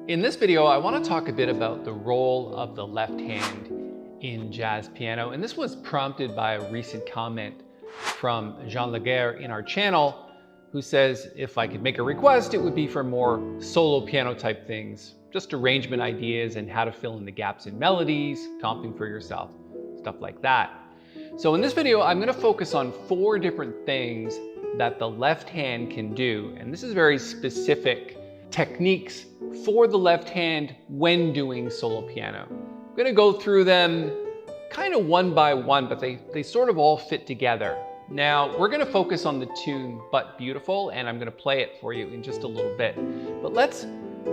In this video, I want to talk a bit about the role of the left hand in jazz piano. And this was prompted by a recent comment from Jean Laguerre in our channel, who says if I could make a request, it would be for more solo piano type things, just arrangement ideas and how to fill in the gaps in melodies, comping for yourself, stuff like that. So in this video, I'm going to focus on 4 different things that the left hand can do. And this is very specific techniques for the left hand when doing solo piano. I'm going to go through them kind of one by one, but they sort of all fit together. Now, we're going to focus on the tune But Beautiful, and I'm going to play it for you in just a little bit. But let's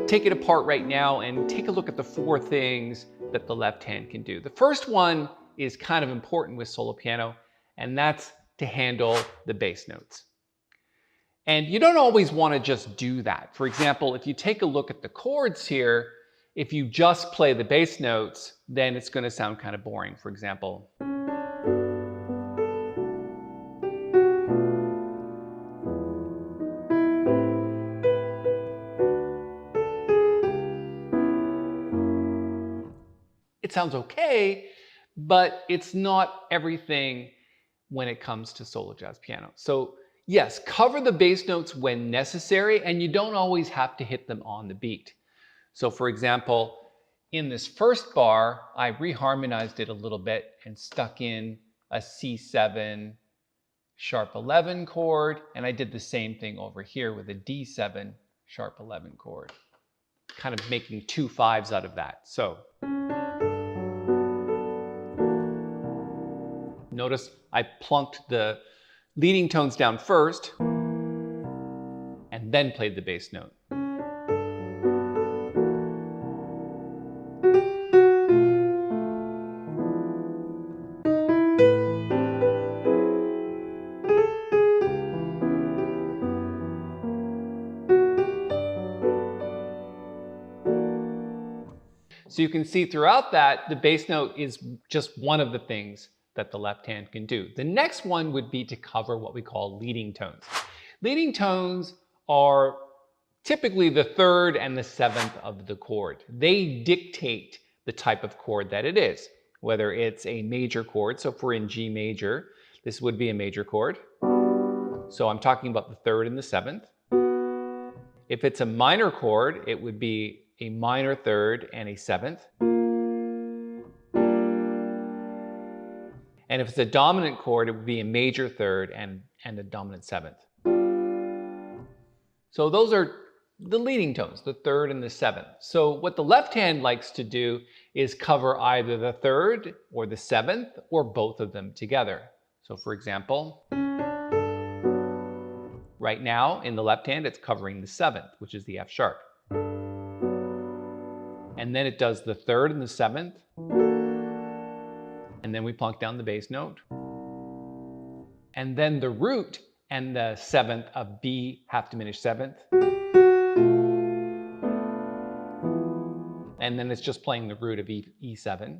take it apart right now and take a look at the 4 things that the left hand can do. The first one is kind of important with solo piano, and that's to handle the bass notes. And you don't always want to just do that. For example, if you take a look at the chords here, if you just play the bass notes, then it's going to sound kind of boring. For example, it sounds okay, but it's not everything when it comes to solo jazz piano. So yes, cover the bass notes when necessary, and you don't always have to hit them on the beat. So for example, in this first bar, I reharmonized it a little bit and stuck in a C7 sharp 11 chord, and I did the same thing over here with a D7 sharp 11 chord, kind of making 2 5s out of that. So notice I plunked the leading tones down first and then played the bass note. So you can see throughout that, the bass note is just one of the things that the left hand can do. The next one would be to cover what we call leading tones. Leading tones are typically the 3rd and the 7th of the chord. They dictate the type of chord that it is, whether it's a major chord. So if we're in G major, this would be a major chord. So I'm talking about the 3rd and the 7th. If it's a minor chord, it would be a minor 3rd and a 7th. And if it's a dominant chord, it would be a major 3rd and a dominant 7th. So those are the leading tones, the 3rd and the 7th. So what the left hand likes to do is cover either the 3rd or the 7th or both of them together. So for example, right now in the left hand, it's covering the 7th, which is the F sharp. And then it does the 3rd and the 7th. And then we plunk down the bass note. And then the root and the 7th of B half diminished 7th. And then it's just playing the root of E7.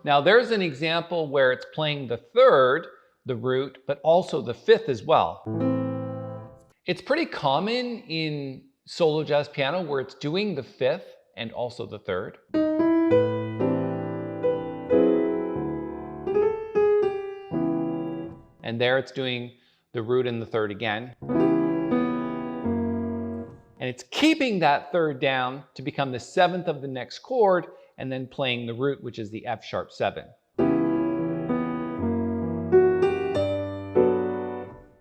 Now there's an example where it's playing the 3rd, the root, but also the 5th as well. It's pretty common in solo jazz piano where it's doing the 5th and also the 3rd. And there it's doing the root and the 3rd again. And it's keeping that 3rd down to become the 7th of the next chord and then playing the root, which is the F sharp 7.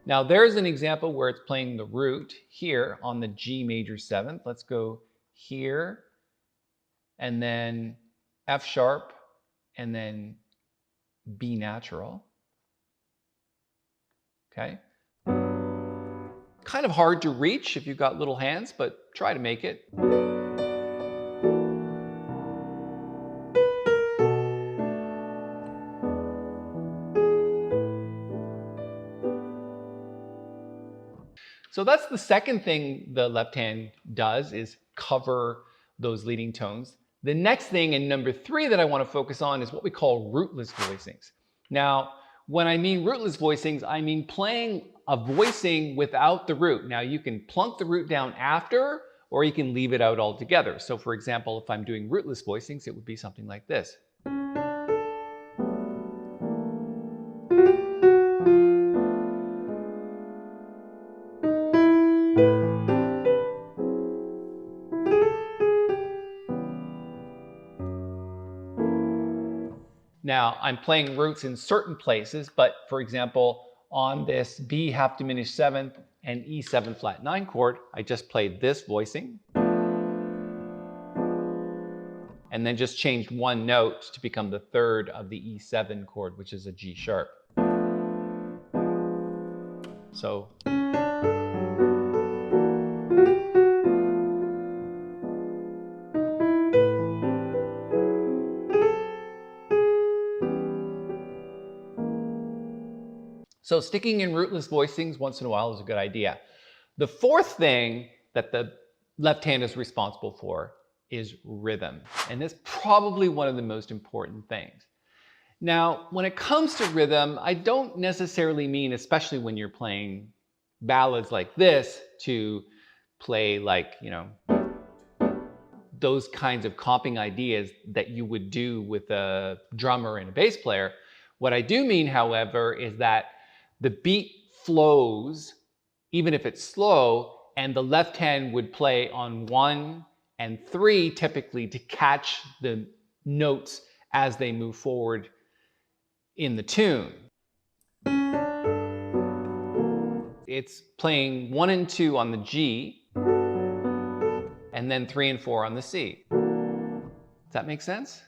Now there's an example where it's playing the root here on the G major 7th. Let's go here and then F sharp and then B natural. Okay. Kind of hard to reach if you've got little hands, but try to make it. So that's the second thing the left hand does, is cover those leading tones. The next thing, and number 3 that I want to focus on, is what we call rootless voicings. Now, when I mean rootless voicings, I mean playing a voicing without the root. Now you can plunk the root down after, or you can leave it out altogether. So for example, if I'm doing rootless voicings, it would be something like this. Now, I'm playing roots in certain places, but for example, on this B half diminished seventh and E7 flat 9 chord, I just played this voicing and then just changed one note to become the third of the E7 chord, which is a G sharp. So sticking in rootless voicings once in a while is a good idea. The fourth thing that the left hand is responsible for is rhythm. And that's probably one of the most important things. Now, when it comes to rhythm, I don't necessarily mean, especially when you're playing ballads like this, to play like, those kinds of comping ideas that you would do with a drummer and a bass player. What I do mean, however, is that the beat flows, even if it's slow, and the left hand would play on 1 and 3 typically to catch the notes as they move forward in the tune. It's playing 1 and 2 on the G, and then 3 and 4 on the C. Does that make sense?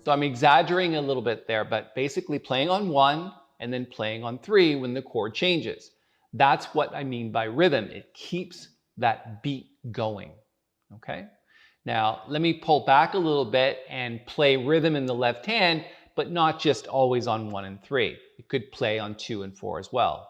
So I'm exaggerating a little bit there, but basically playing on 1 and then playing on 3 when the chord changes. That's what I mean by rhythm. It keeps that beat going, okay? Now, let me pull back a little bit and play rhythm in the left hand, but not just always on 1 and 3. It could play on 2 and 4 as well.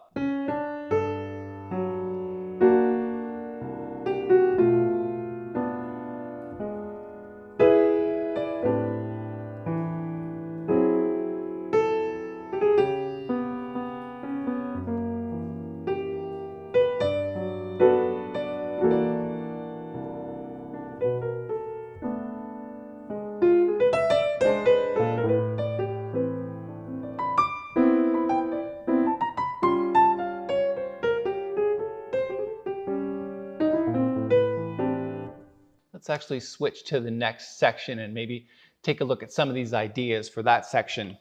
Let's actually switch to the next section and maybe take a look at some of these ideas for that section.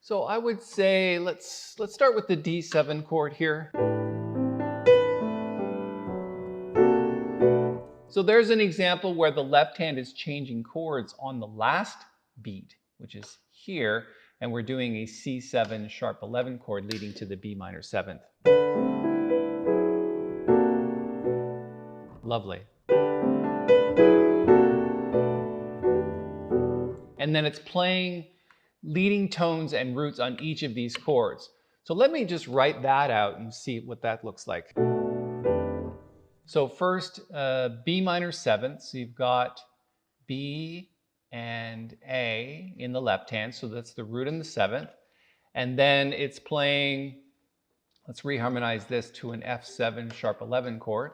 So I would say let's start with the D7 chord here. So there's an example where the left hand is changing chords on the last beat, which is here, and we're doing a C7 sharp 11 chord leading to the B minor 7th. Lovely. And then it's playing leading tones and roots on each of these chords. So let me just write that out and see what that looks like. So first, B minor 7th. So you've got B and A in the left hand. So that's the root in the 7th. And then it's playing, let's reharmonize this to an F7 sharp 11 chord.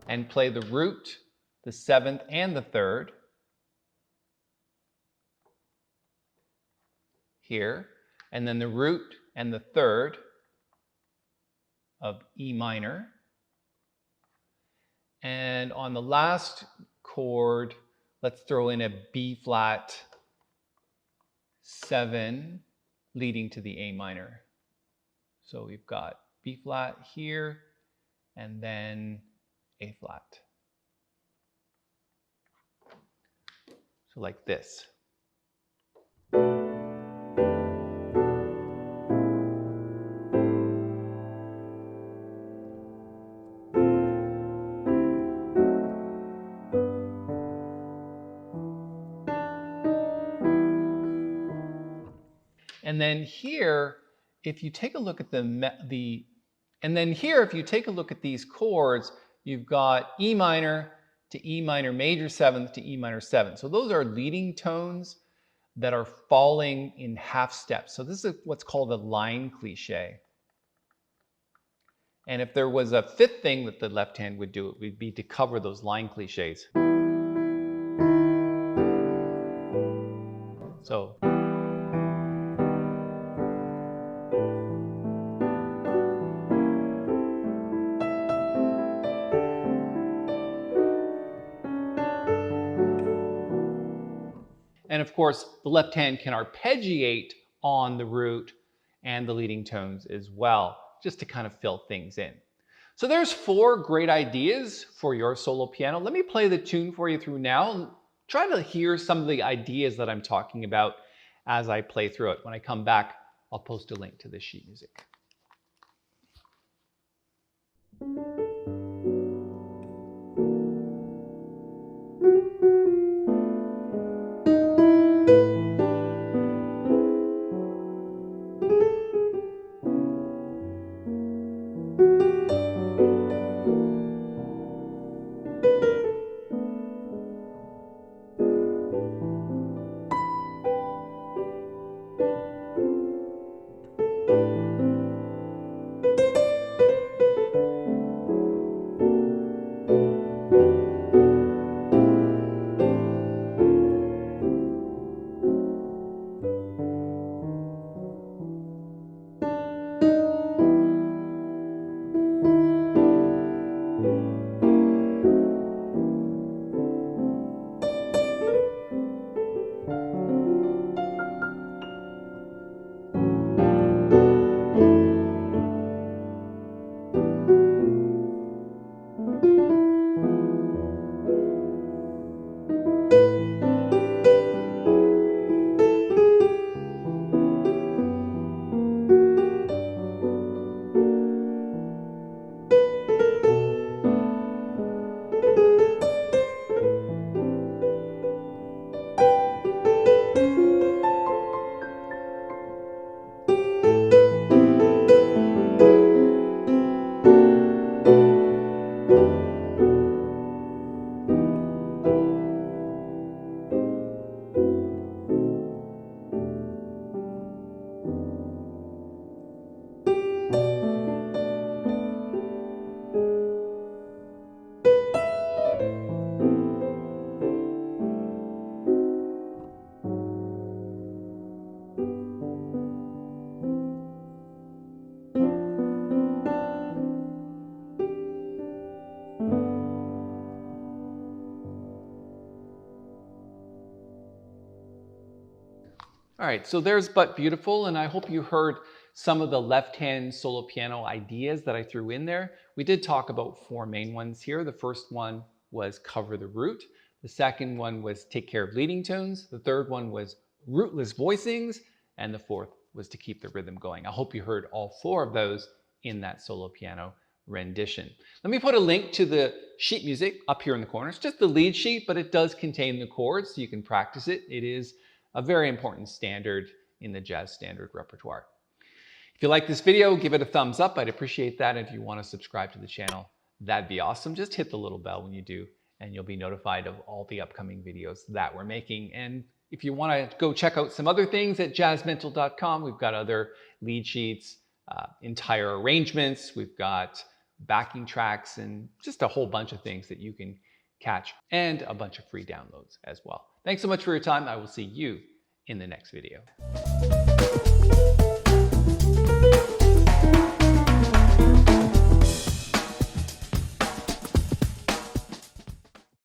And play the root, the 7th, and the 3rd. Here, and then the root and the 3rd of E minor. And on the last chord, let's throw in a B flat 7 leading to the A minor. So we've got B flat here, and then A flat. So like this. And then here, if you take a look at if you take a look at these chords, you've got E minor to E minor major 7th to E minor 7th. So those are leading tones that are falling in half steps. So this is what's called a line cliché. And if there was a fifth thing that the left hand would do, it would be to cover those line clichés. So and of course, the left hand can arpeggiate on the root and the leading tones as well, just to kind of fill things in. So there's 4 great ideas for your solo piano. Let me play the tune for you through now and try to hear some of the ideas that I'm talking about as I play through it. When I come back, I'll post a link to this sheet music. All right, so there's But Beautiful, and I hope you heard some of the left-hand solo piano ideas that I threw in there. We did talk about 4 main ones here. The first one was cover the root. The second one was take care of leading tones. The third one was rootless voicings. And the fourth was to keep the rhythm going. I hope you heard all 4 of those in that solo piano rendition. Let me put a link to the sheet music up here in the corner. It's just the lead sheet, but it does contain the chords, so you can practice it. It is a very important standard in the jazz standard repertoire. If you like this video, give it a thumbs up. I'd appreciate that. If you want to subscribe to the channel, that'd be awesome. Just hit the little bell when you do, and you'll be notified of all the upcoming videos that we're making. And if you want to go check out some other things at jazzmental.com, we've got other lead sheets, entire arrangements, we've got backing tracks, and just a whole bunch of things that you can catch, and a bunch of free downloads as well. Thanks so much for your time. I will see you in the next video.